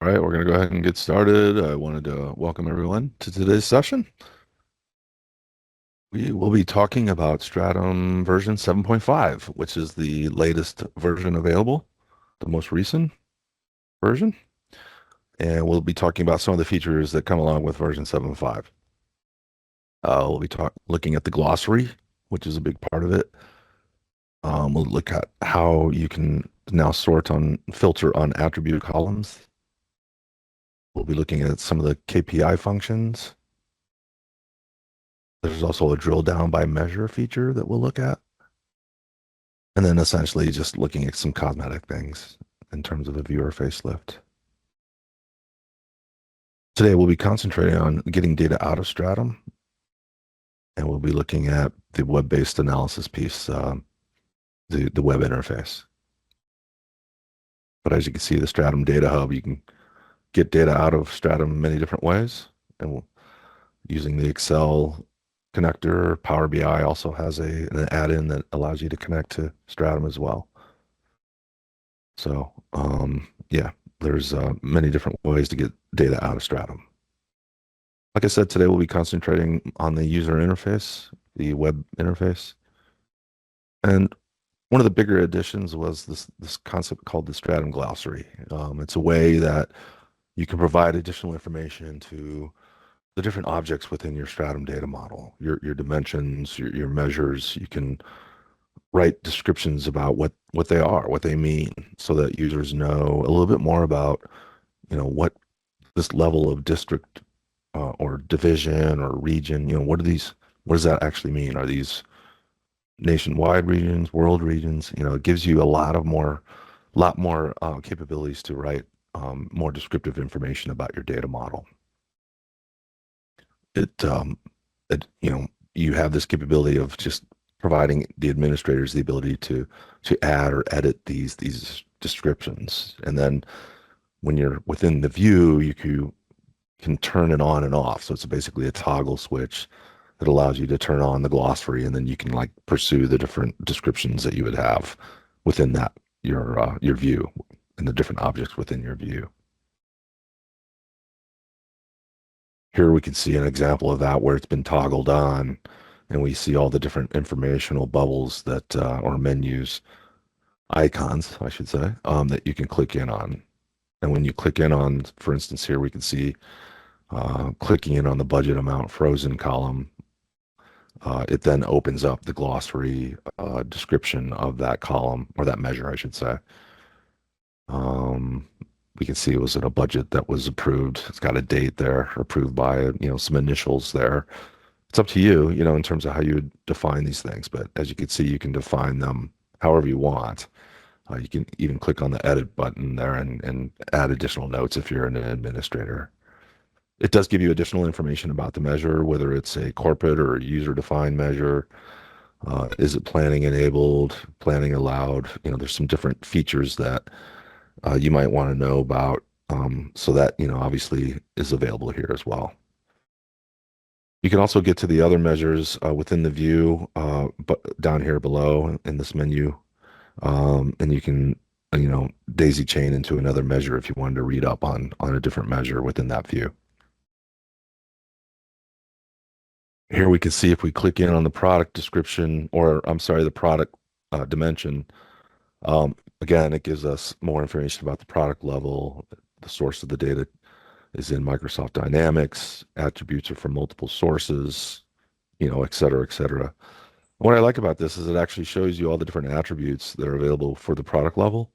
All right, we're going to go ahead and get started. I wanted to welcome everyone to today's session. We will be talking about Stratum version 7.5, which is the latest version available, the most recent version. And we'll be talking about some of the features that come along with version 7.5. We'll be looking at the glossary, which is a big part of it. We'll look at how you can now filter on attribute columns. We'll be looking at some of the KPI functions. There's also a drill down by measure feature that we'll look at. And then essentially just looking at some cosmetic things in terms of a viewer facelift. Today we'll be concentrating on getting data out of Stratum, and we'll be looking at the web-based analysis piece, the web interface. But as you can see, the Stratum Data Hub, you can get data out of Stratum in many different ways. And using the Excel connector, Power BI also has an add-in that allows you to connect to Stratum as well. So yeah, there's many different ways to get data out of Stratum. Like I said, today we'll be concentrating on the user interface, the web interface. And one of the bigger additions was this concept called the Stratum glossary. It's a way that you can provide additional information to the different objects within your Stratum data model, your dimensions, your measures. You can write descriptions about what they are, what they mean, so that users know a little bit more about, what this level of district or division or region, what does that actually mean? Are these nationwide regions, world regions? It gives you a lot more capabilities to write more descriptive information about your data model. It, you have this capability of just providing the administrators the ability to add or edit these descriptions, and then when you're within the view, you can turn it on and off. So it's basically a toggle switch that allows you to turn on the glossary, and then you can like pursue the different descriptions that you would have within that your view and the different objects within your view. Here we can see an example of that where it's been toggled on, and we see all the different informational bubbles that or menus, icons, I should say, that you can click in on. And when you click in on, for instance, here we can see clicking in on the budget amount frozen column, it then opens up the glossary description of that column, or that measure, I should say. Um, we can see it was in a budget that was approved. It's got a date there, approved by, some initials there. It's up to you, in terms of how you would define these things. But as you can see, you can define them however you want. You can even click on the edit button there and add additional notes if you're an administrator. It does give you additional information about the measure, whether it's a corporate or a user-defined measure. Is it planning enabled, planning allowed? There's some different features that you might want to know about, so that, obviously is available here as well. You can also get to the other measures within the view, but down here below in this menu, and you can, daisy chain into another measure if you wanted to read up on a different measure within that view. Here we can see if we click in on the product description, or I'm sorry, the product dimension. Again, it gives us more information about the product level. The source of the data is in Microsoft Dynamics. Attributes are from multiple sources, et cetera, et cetera. What I like about this is it actually shows you all the different attributes that are available for the product level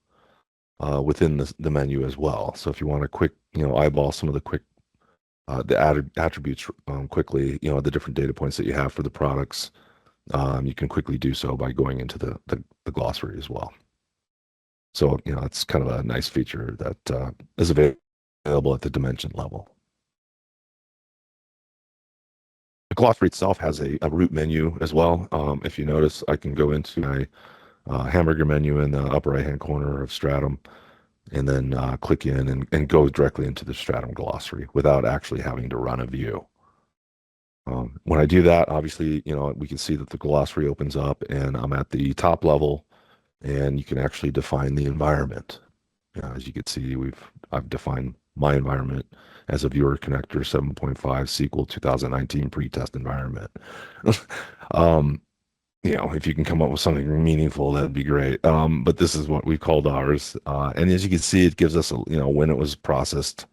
within the menu as well. So if you want to quick, eyeball some of the attributes quickly, the different data points that you have for the products, you can quickly do so by going into the glossary as well. So, it's kind of a nice feature that is available at the dimension level. The glossary itself has a root menu as well. If you notice, I can go into my hamburger menu in the upper right-hand corner of Stratum, and then click in and go directly into the Stratum glossary without actually having to run a view. When I do that, obviously, we can see that the glossary opens up and I'm at the top level, and you can actually define the environment. As you can see, I've defined my environment as a viewer connector 7.5 SQL 2019 pre-test environment. um, if you can come up with something meaningful, that'd be great. But this is what we called ours. And as you can see, it gives us, when it was processed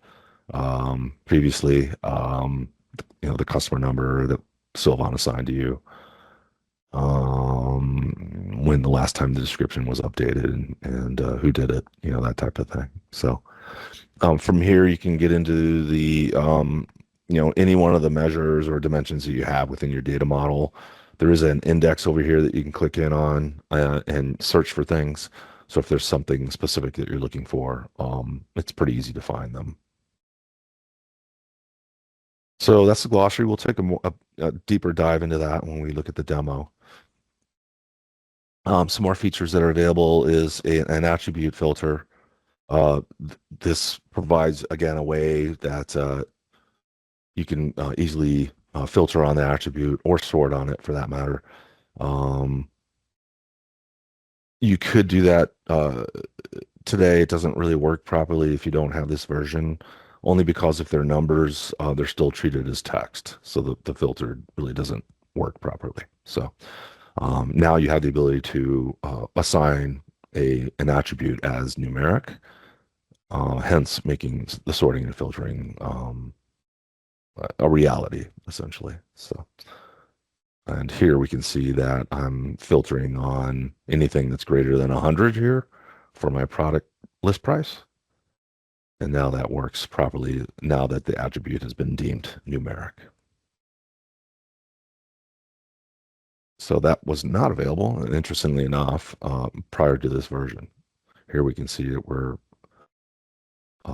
previously, the customer number that Sylvan assigned to you, when the last time the description was updated and who did it, that type of thing. So from here, you can get into the, any one of the measures or dimensions that you have within your data model. There is an index over here that you can click in on and search for things. So if there's something specific that you're looking for, it's pretty easy to find them. So that's the glossary. We'll take a deeper dive into that when we look at the demo. Some more features that are available is an attribute filter. This provides, again, a way that you can easily filter on the attribute or sort on it for that matter. Um, you could do that today. It doesn't really work properly if you don't have this version, only because if they're numbers, they're still treated as text. So the filter really doesn't work properly. So now you have the ability to assign an attribute as numeric, hence making the sorting and filtering a reality, essentially. So, and here we can see that I'm filtering on anything that's greater than 100 here for my product list price. And now that works properly now that the attribute has been deemed numeric. So that was not available, and interestingly enough, prior to this version. Here we can see that we're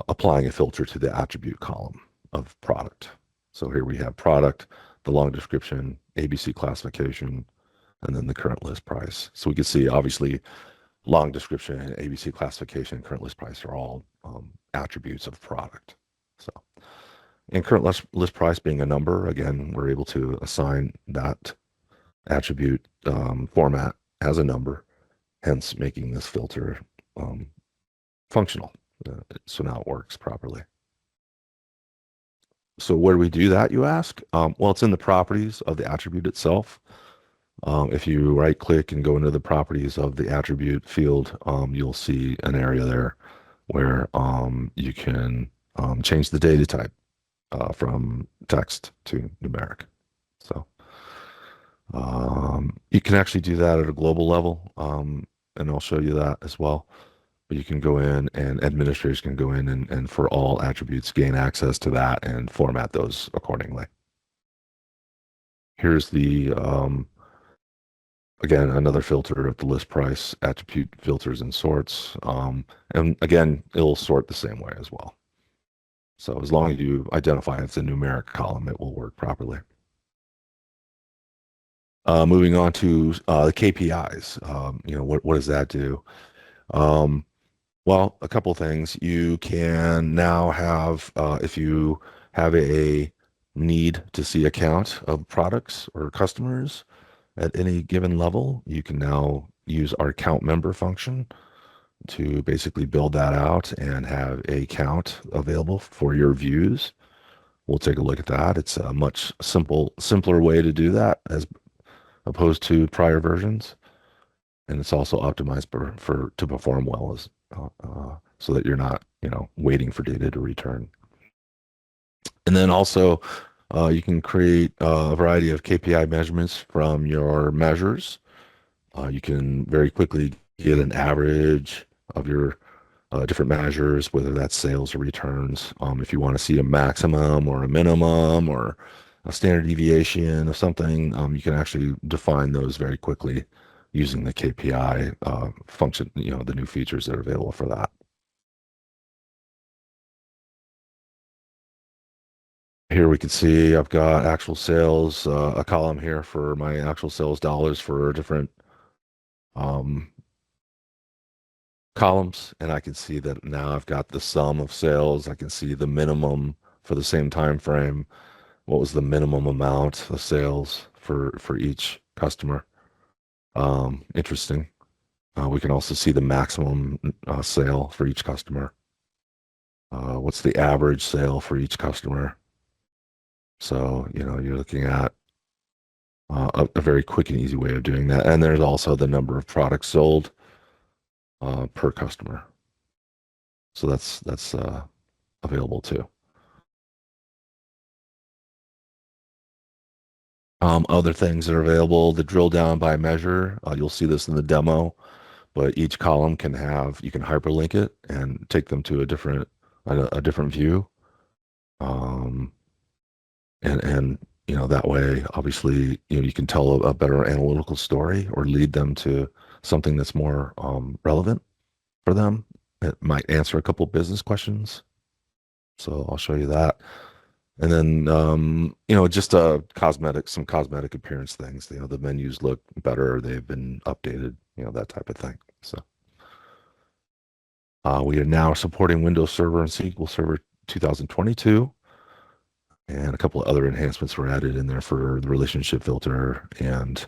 applying a filter to the attribute column of product. So here we have product, the long description, ABC classification, and then the current list price. So we can see obviously long description, ABC classification, current list price are all attributes of product. So, and current list price being a number, again, we're able to assign that attribute format as a number, hence making this filter functional. So now it works properly. So where do we do that, you ask? Well, it's in the properties of the attribute itself. If you right click and go into the properties of the attribute field, you'll see an area there where you can change the data type from text to numeric. So you can actually do that at a global level, and I'll show you that as well. But you can go in and administrators can go in and for all attributes gain access to that and format those accordingly. Here's the again, another filter of the list price, attribute filters and sorts. And again, it'll sort the same way as well. So as long as you identify it's a numeric column, it will work properly. Moving on to the KPIs. What does that do? Well, a couple things. You can now have, if you have a need to see a count of products or customers, at any given level, you can now use our count member function to basically build that out and have a count available for your views. We'll take a look at that. It's a much simpler way to do that as opposed to prior versions, and it's also optimized for to perform well as so that you're not waiting for data to return. And then also you can create a variety of KPI measurements from your measures. You can very quickly get an average of your different measures, whether that's sales or returns. If you want to see a maximum or a minimum or a standard deviation of something, you can actually define those very quickly using the KPI function, the new features that are available for that. Here we can see I've got actual sales, a column here for my actual sales dollars for different um, columns, and I can see that now I've got the sum of sales. I can see the minimum for the same time frame. What was the minimum amount of sales for each customer? Interesting. We can also see the maximum sale for each customer. What's the average sale for each customer? So, you're looking at a very quick and easy way of doing that. And there's also the number of products sold per customer. So that's available too. Other things that are available, the drill down by measure. You'll see this in the demo, but each column you can hyperlink it and take them to a different view. Um, and that way, obviously, you can tell a better analytical story or lead them to something that's more relevant for them. It might answer a couple business questions. So I'll show you that. And then, just some cosmetic appearance things. The menus look better. They've been updated, that type of thing. So we are now supporting Windows Server and SQL Server 2022. And a couple of other enhancements were added in there for the relationship filter and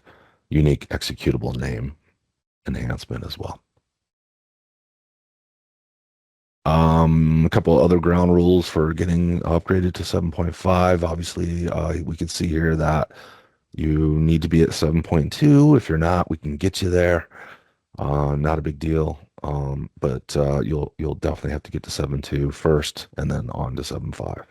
unique executable name enhancement as well. A couple of other ground rules for getting upgraded to 7.5. Obviously, we can see here that you need to be at 7.2. If you're not, we can get you there. Not a big deal. But you'll definitely have to get to 7.2 first and then on to 7.5.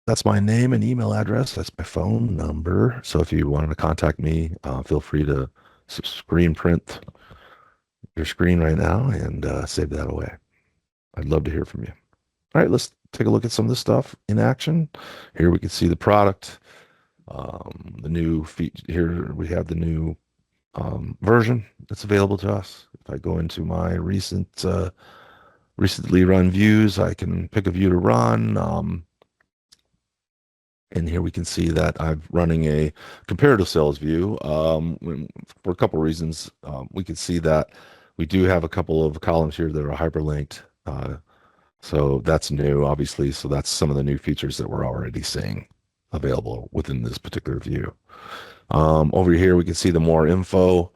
That's my name and email address. That's my phone number. So if you wanted to contact me, feel free to screen print your screen right now and save that away. I'd love to hear from you. All right, let's take a look at some of this stuff in action. Here we can see the product, the new feature. Here we have the new version that's available to us. If I go into my recently run views, I can pick a view to run. And here we can see that I'm running a comparative sales view for a couple of reasons. We can see that we do have a couple of columns here that are hyperlinked. So that's new, obviously. So that's some of the new features that we're already seeing available within this particular view. Over here, we can see the more info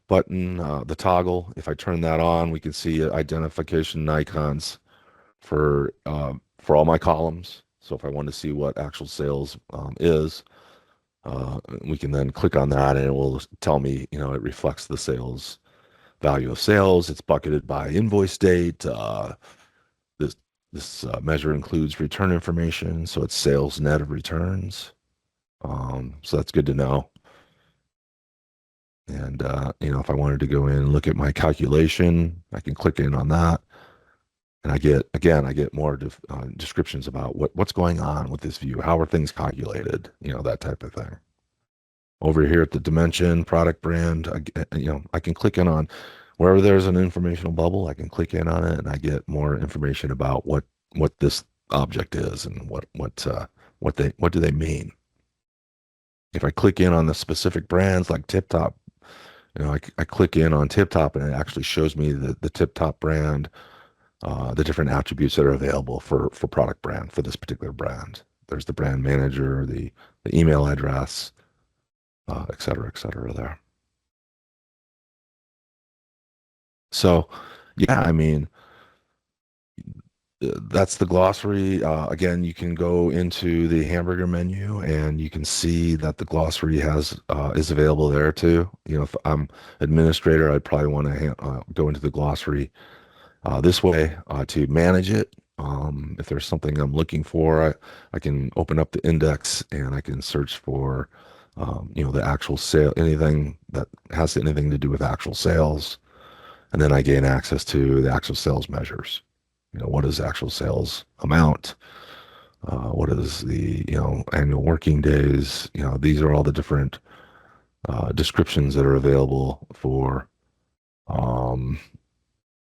button, the toggle. If I turn that on, we can see identification icons for all my columns. So if I want to see what actual sales is, we can then click on that and it will tell me, it reflects the sales value of sales. It's bucketed by invoice date. This this measure includes return information, so it's sales net of returns. So that's good to know. And if I wanted to go in and look at my calculation, I can click in on that. And I get more descriptions about what's going on with this view. How are things calculated? That type of thing. Over here at the dimension, product brand, I can click in on wherever there's an informational bubble. I can click in on it, and I get more information about what this object is and what do they mean. If I click in on the specific brands like Tip Top, I click in on Tip Top, and it actually shows me the Tip Top brand, the different attributes that are available for product brand for this particular brand. There's the brand manager, the email address, et cetera there. So, yeah, I mean, that's the glossary. Again, you can go into the hamburger menu and you can see that the glossary is available there too. If I'm administrator, I'd probably want to go into the glossary this way to manage it. If there's something I'm looking for, I can open up the index and I can search for, the actual sale, anything that has anything to do with actual sales. And then I gain access to the actual sales measures. What is actual sales amount? What is the, annual working days? These are all the different descriptions that are available for um,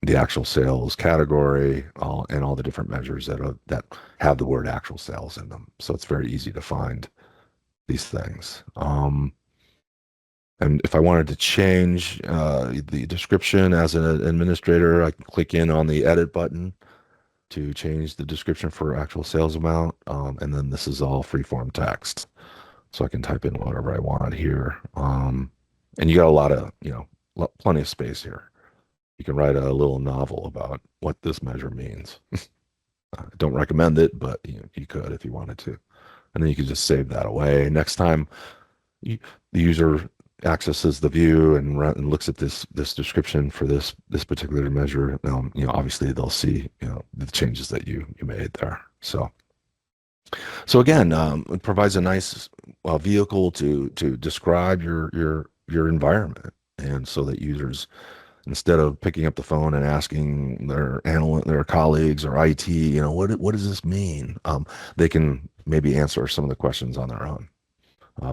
the actual sales category, and all the different measures that have the word actual sales in them. So it's very easy to find these things. And if I wanted to change the description as an administrator, I can click in on the edit button to change the description for actual sales amount. And then this is all free-form text. So I can type in whatever I want here. And you got a lot of, plenty of space here. You can write a little novel about what this measure means. I don't recommend it, but you could if you wanted to. And then you could just save that away. Next time you, the user accesses the view and looks at this description for this particular measure, obviously they'll see the changes that you made there. So again, it provides a nice vehicle to describe your environment, and so that users, instead of picking up the phone and asking their colleagues or IT, what does this mean? They can maybe answer some of the questions on their own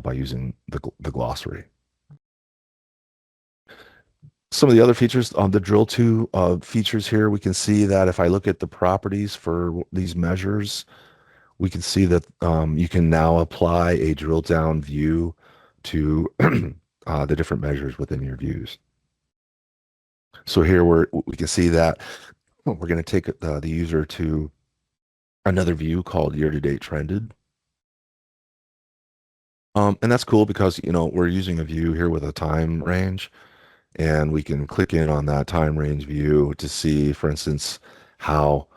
by using the glossary. Some of the other features on the drill to features here, we can see that if I look at the properties for these measures, we can see that you can now apply a drill down view to the different measures within your views. So here we can see that we're going to take the user to another view called year to date trended. And that's cool because, we're using a view here with a time range, and we can click in on that time range view to see, for instance, how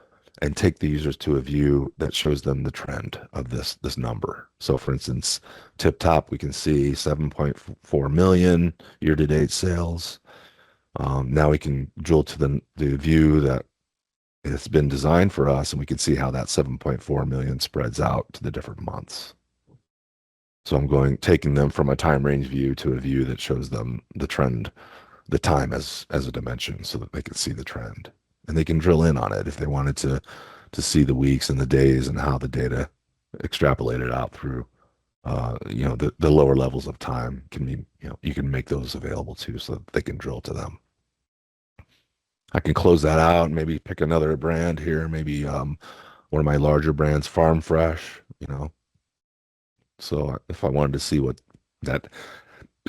and take the users to a view that shows them the trend of this number. So for instance, tip top, we can see 7.4 million year-to-date sales. Now we can drill to the view that it's been designed for us, and we can see how that 7.4 million spreads out to the different months. So I'm taking them from a time range view to a view that shows them the trend, the time as a dimension, so that they can see the trend. And they can drill in on it if they wanted to see the weeks and the days and how the data extrapolated out through the lower levels of time can be, you can make those available too so that they can drill to them. I can close that out and maybe pick another brand here, maybe one of my larger brands, Farm Fresh, So if I wanted to see that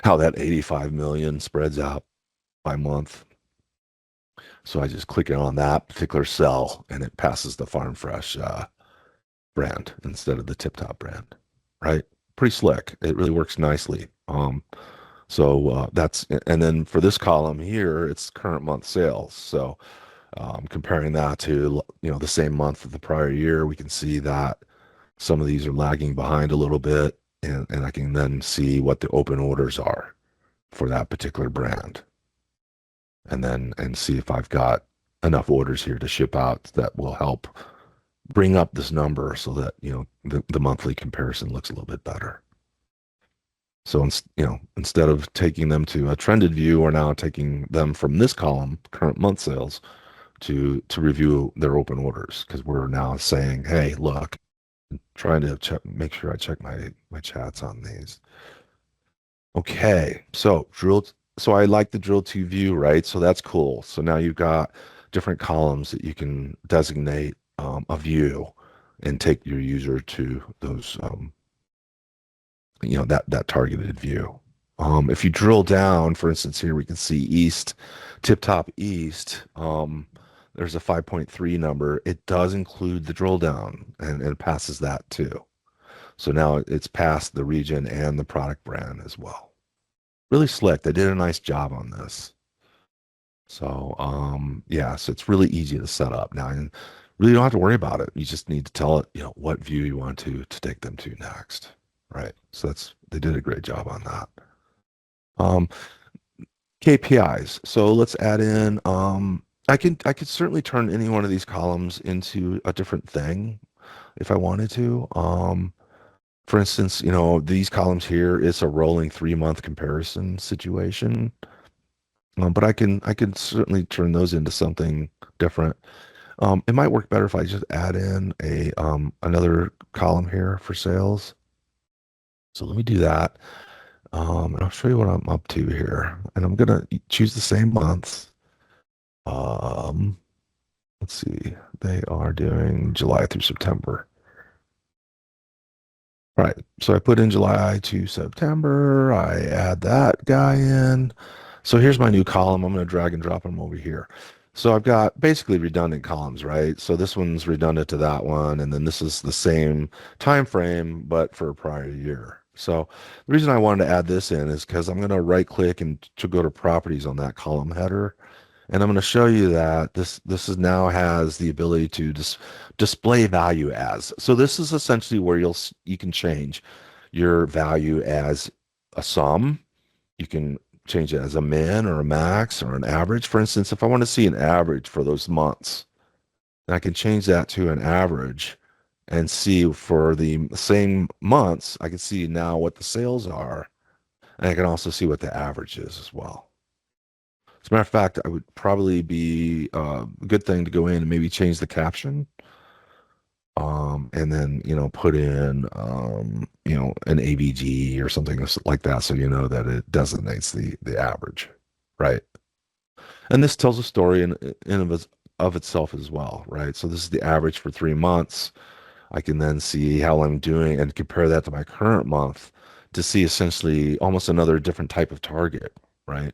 how that 85 million spreads out by month, so I just click it on that particular cell and it passes the Farm Fresh brand instead of the Tip Top brand, right? Pretty slick. It really works nicely. And then for this column here, it's current month sales. So comparing that to the same month of the prior year, we can see that some of these are lagging behind a little bit, and I can then see what the open orders are for that particular brand, and see if I've got enough orders here to ship out that will help bring up this number so that the monthly comparison looks a little bit better. So instead of taking them to a trended view, we're now taking them from this column, current month sales, to review their open orders, because we're now saying, hey, look, trying to make sure I check my chats on these. Okay, so I like the drill to view, right? So that's cool. So now you've got different columns that you can designate a view and take your user to those, that targeted view. If you drill down, for instance, here we can see East, Tip Top East. There's a 5.3 number. It does include the drill down, and it passes that too. So now it's past the region and the product brand as well. Really slick. They did a nice job on this. So yeah, so it's really easy to set up now, and really don't have to worry about it. You just need to tell it, what view you want to take them to next, right? So they did a great job on that. Um, KPIs. So let's add in. I could certainly turn any one of these columns into a different thing if I wanted to. For instance, these columns here is a rolling 3-month comparison situation. But I can certainly turn those into something different. It might work better if I just add in another column here for sales. So let me do that. And I'll show you what I'm up to here. And I'm gonna choose the same months. Um, let's see. They are doing July through September. All right, so I put in July to September. I add that guy in. So here's my new column. I'm going to drag and drop them over here. So I've got basically redundant columns, right? So this one's redundant to that one, and then this is the same time frame, but for a prior year. So the reason I wanted to add this in is because I'm going to right click and to go to properties on that column header, And I'm going to show you that this is now has the ability to display value as. So this is essentially where you can change your value as a sum. You can change it as a min or a max or an average. For instance, if I want to see an average for those months, then I can change that to an average and see for the same months, I can see now what the sales are. And I can also see what the average is as well. As a matter of fact, I would probably be a good thing to go in and maybe change the caption, and then put in an AVG or something like that, so you know that it designates the average, right? And this tells a story of itself as well, right? So this is the average for 3 months. I can then see how I'm doing and compare that to my current month to see essentially almost another different type of target, right?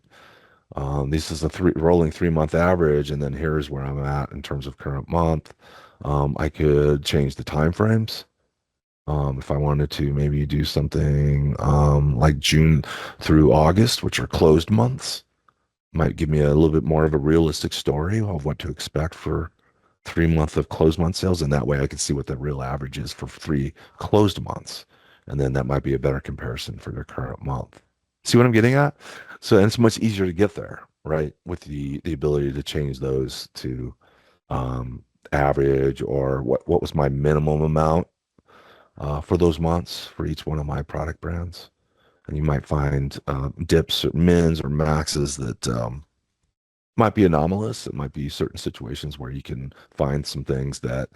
This is a rolling 3 month average, and then here's where I'm at in terms of current month. I could change the time frames. If I wanted to maybe do something like June through August, which are closed months, might give me a little bit more of a realistic story of what to expect for 3 months of closed month sales. And that way I can see what the real average is for 3 closed months. And then that might be a better comparison for the current month. See what I'm getting at? So, and it's much easier to get there, right? With the ability to change those to average, or what was my minimum amount for those months for each one of my product brands. And you might find dips or mins or maxes that might be anomalous. It might be certain situations where you can find some things that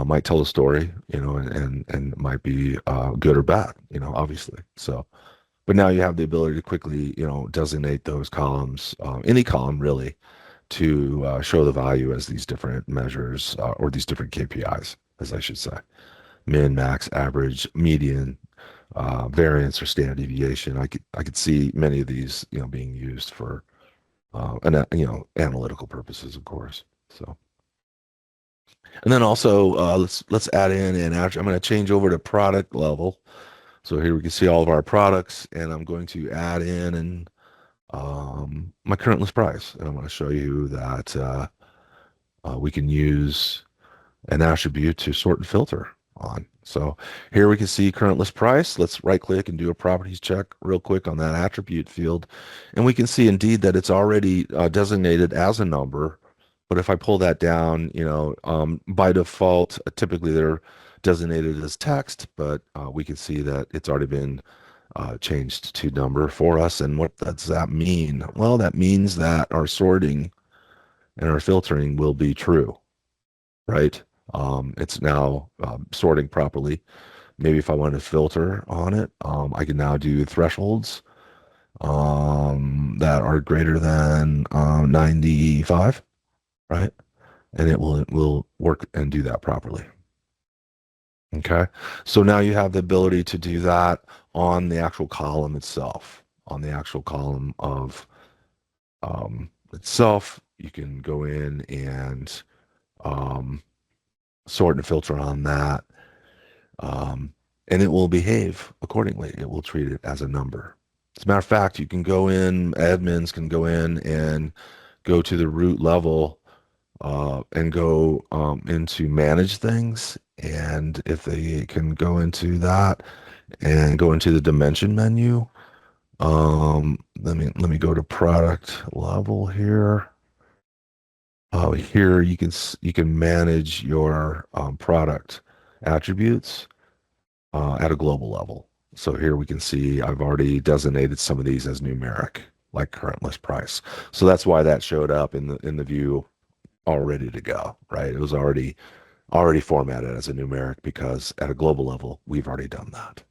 might tell a story, and might be good or bad, obviously. So, but now you have the ability to quickly, designate those columns, any column really, to show the value as these different measures, or these different KPIs, as I should say: min, max, average, median, variance, or standard deviation. I could see many of these, being used for analytical purposes, of course. So, and then also let's add in an average. I'm going to change over to product level. So here we can see all of our products, and I'm going to add in and my current list price, and I'm going to show you that we can use an attribute to sort and filter on. So here we can see current list price. Let's right click and do a properties check real quick on that attribute field. And we can see indeed that it's already designated as a number. But if I pull that down, by default, typically they're designated as text, but we can see that it's already been changed to number for us. And what does that mean? Well, that means that our sorting and our filtering will be true, right? It's now sorting properly. Maybe if I want to filter on it, I can now do thresholds that are greater than 95, right? And it will work and do that properly. Okay. So now you have the ability to do that on the actual column itself. On the actual column of itself, you can go in and um, sort and filter on that, um, and it will behave accordingly. It will treat it as a number. As a matter of fact, you can go in, admins can go in and go to the root level and go into manage things. And if they can go into that and go into the dimension menu, let me go to product level here. Here you can manage your product attributes at a global level. So here we can see I've already designated some of these as numeric, like current list price. So that's why that showed up in the view all ready to go, right? It was already formatted as a numeric because at a global level we've already done that.